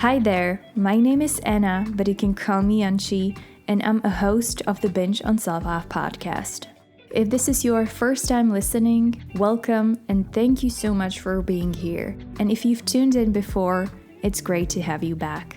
Hi there, my name is Anna, but you can call me Anci, and I'm a host of the Binge on Self-Love podcast. If this is your first time listening, welcome and thank you so much for being here. And if you've tuned in before, it's great to have you back.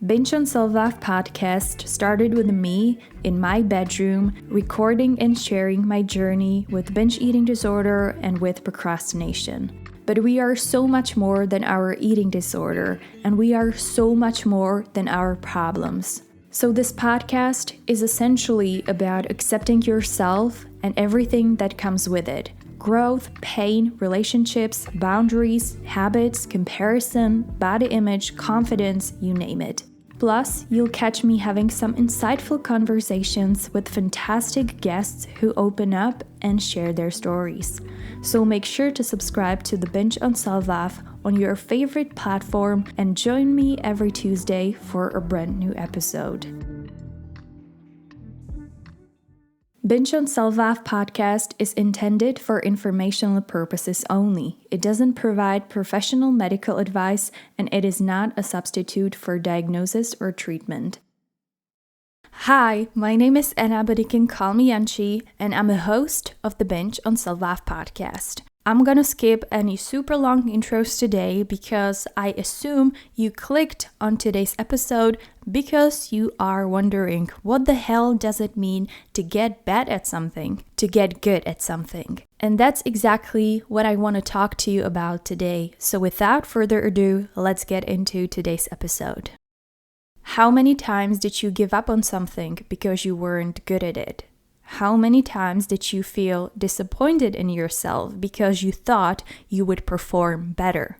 Binge on Self-Love podcast started with me in my bedroom, recording and sharing my journey with binge eating disorder and with procrastination. But we are so much more than our eating disorder, and we are so much more than our problems. So this podcast is essentially about accepting yourself and everything that comes with it. Growth, pain, relationships, boundaries, habits, comparison, body image, confidence, you name it. Plus, you'll catch me having some insightful conversations with fantastic guests who open up and share their stories. So make sure to subscribe to the Binge on Self-Love on your favorite platform and join me every Tuesday for a brand new episode. Binge on Self-Love podcast is intended for informational purposes only. It doesn't provide professional medical advice and it is not a substitute for diagnosis or treatment. Hi, my name is Anna, but you can call me Anci, and I'm a host of the Binge on Self-Love podcast. I'm gonna skip any super long intros today because I assume you clicked on today's episode because you are wondering what the hell does it mean to get bad at something, to get good at something. And that's exactly what I want to talk to you about today. So without further ado, let's get into today's episode. How many times did you give up on something because you weren't good at it? How many times did you feel disappointed in yourself because you thought you would perform better?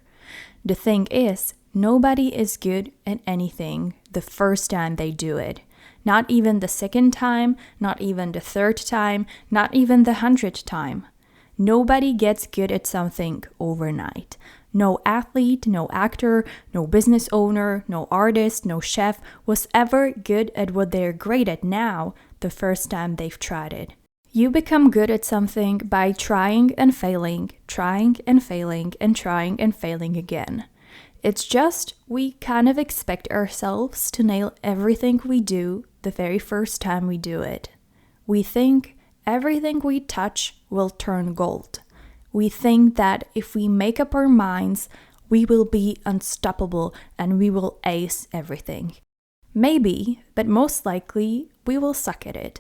The thing is, nobody is good at anything the first time they do it. Not even the second time, not even the third time, not even the 100th time. Nobody gets good at something overnight. No athlete, no actor, no business owner, no artist, no chef was ever good at what they're great at now the first time they've tried it. You become good at something by trying and failing, trying and failing, and trying and failing again. It's just we kind of expect ourselves to nail everything we do the very first time we do it. We think everything we touch will turn gold. We think that if we make up our minds, we will be unstoppable and we will ace everything. Maybe, but most likely, we will suck at it.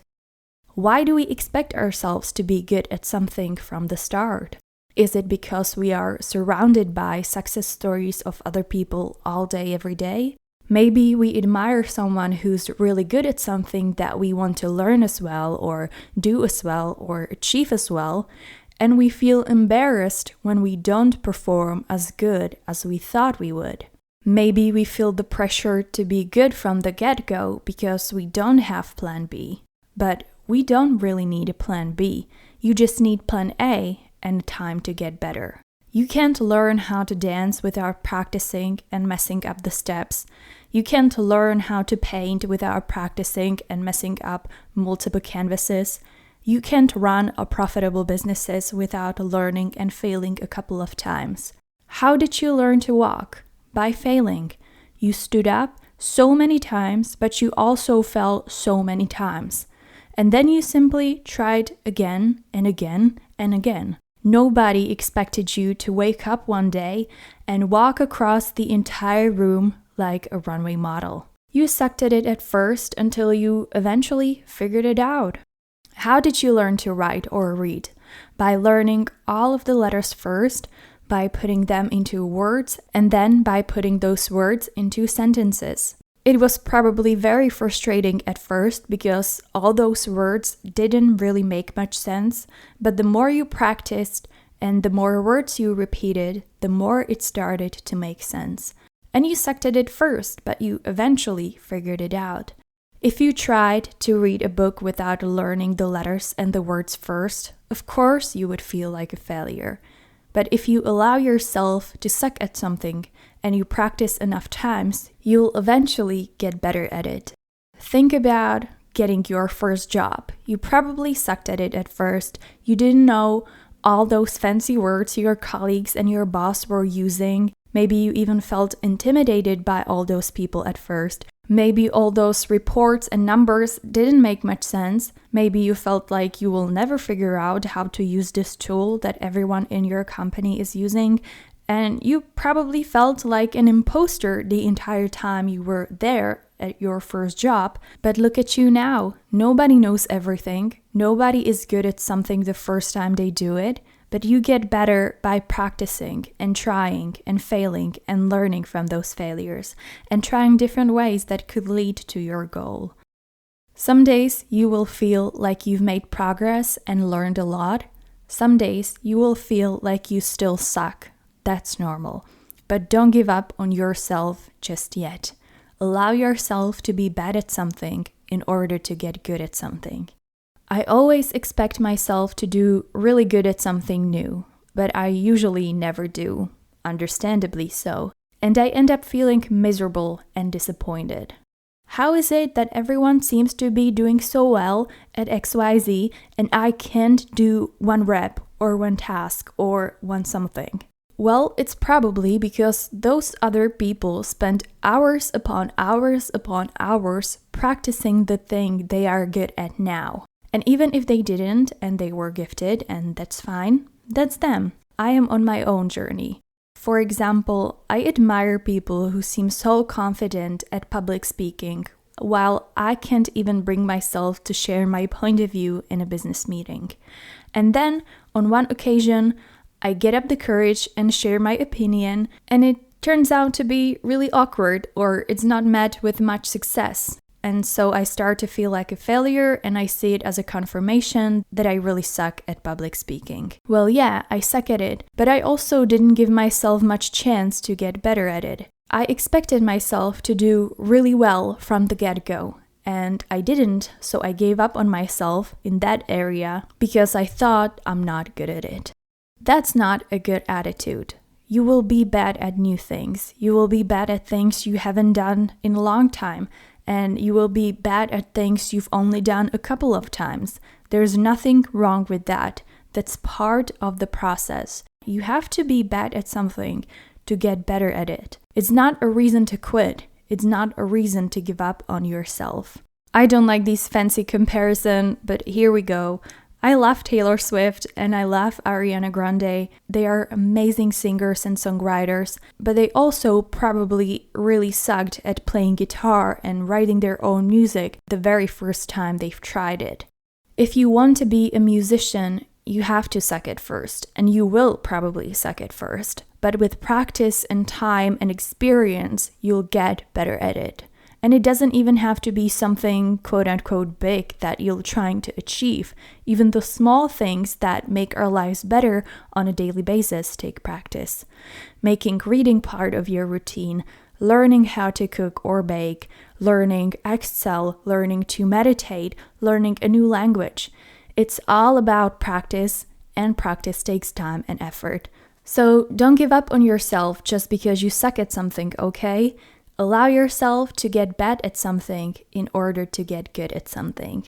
Why do we expect ourselves to be good at something from the start? Is it because we are surrounded by success stories of other people all day, every day? Maybe we admire someone who's really good at something that we want to learn as well, or do as well, or achieve as well, and we feel embarrassed when we don't perform as good as we thought we would. Maybe we feel the pressure to be good from the get-go because we don't have plan B. But we don't really need a plan B. You just need plan A and time to get better. You can't learn how to dance without practicing and messing up the steps. You can't learn how to paint without practicing and messing up multiple canvases. You can't run a profitable businesses without learning and failing a couple of times. How did you learn to walk? By failing. You stood up so many times, but you also fell so many times. And then you simply tried again and again and again. Nobody expected you to wake up one day and walk across the entire room like a runway model. You sucked at it at first until you eventually figured it out. How did you learn to write or read? By learning all of the letters first, by putting them into words, and then by putting those words into sentences. It was probably very frustrating at first because all those words didn't really make much sense, but the more you practiced and the more words you repeated, the more it started to make sense. And you sucked at it first, but you eventually figured it out. If you tried to read a book without learning the letters and the words first, of course you would feel like a failure. But if you allow yourself to suck at something and you practice enough times, you'll eventually get better at it. Think about getting your first job. You probably sucked at it at first. You didn't know all those fancy words your colleagues and your boss were using. Maybe you even felt intimidated by all those people at first. Maybe all those reports and numbers didn't make much sense. Maybe you felt like you will never figure out how to use this tool that everyone in your company is using. And you probably felt like an imposter the entire time you were there at your first job. But look at you now. Nobody knows everything. Nobody is good at something the first time they do it. But you get better by practicing and trying and failing and learning from those failures and trying different ways that could lead to your goal. Some days you will feel like you've made progress and learned a lot. Some days you will feel like you still suck. That's normal. But don't give up on yourself just yet. Allow yourself to be bad at something in order to get good at something. I always expect myself to do really good at something new, but I usually never do, understandably so, and I end up feeling miserable and disappointed. How is it that everyone seems to be doing so well at XYZ and I can't do one rep or one task or one something? Well, it's probably because those other people spend hours upon hours upon hours practicing the thing they are good at now. And even if they didn't and they were gifted, and that's fine, that's them. I am on my own journey. For example, I admire people who seem so confident at public speaking, while I can't even bring myself to share my point of view in a business meeting. And then, on one occasion, I get up the courage and share my opinion, and it turns out to be really awkward, or it's not met with much success. And so I start to feel like a failure, and I see it as a confirmation that I really suck at public speaking. Well, yeah, I suck at it, but I also didn't give myself much chance to get better at it. I expected myself to do really well from the get-go, and I didn't, so I gave up on myself in that area because I thought I'm not good at it. That's not a good attitude. You will be bad at new things. You will be bad at things you haven't done in a long time. And you will be bad at things you've only done a couple of times. There's nothing wrong with that. That's part of the process. You have to be bad at something to get better at it. It's not a reason to quit. It's not a reason to give up on yourself. I don't like these fancy comparisons, but here we go. I love Taylor Swift and I love Ariana Grande. They are amazing singers and songwriters, but they also probably really sucked at playing guitar and writing their own music the very first time they've tried it. If you want to be a musician, you have to suck at first, and you will probably suck at first. But with practice and time and experience, you'll get better at it. And it doesn't even have to be something quote-unquote big that you're trying to achieve. Even the small things that make our lives better on a daily basis take practice. Making reading part of your routine, learning how to cook or bake, learning Excel, learning to meditate, learning a new language. It's all about practice, and practice takes time and effort. So don't give up on yourself just because you suck at something, okay? Allow yourself to get bad at something in order to get good at something.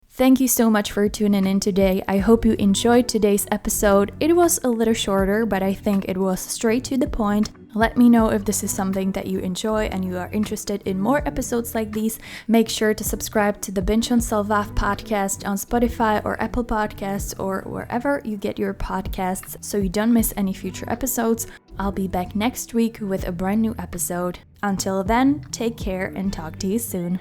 Thank you so much for tuning in today. I hope you enjoyed today's episode. It was a little shorter, but I think it was straight to the point. Let me know if this is something that you enjoy and you are interested in more episodes like these. Make sure to subscribe to the Binge on Self-Love podcast on Spotify or Apple Podcasts or wherever you get your podcasts so you don't miss any future episodes. I'll be back next week with a brand new episode. Until then, take care and talk to you soon.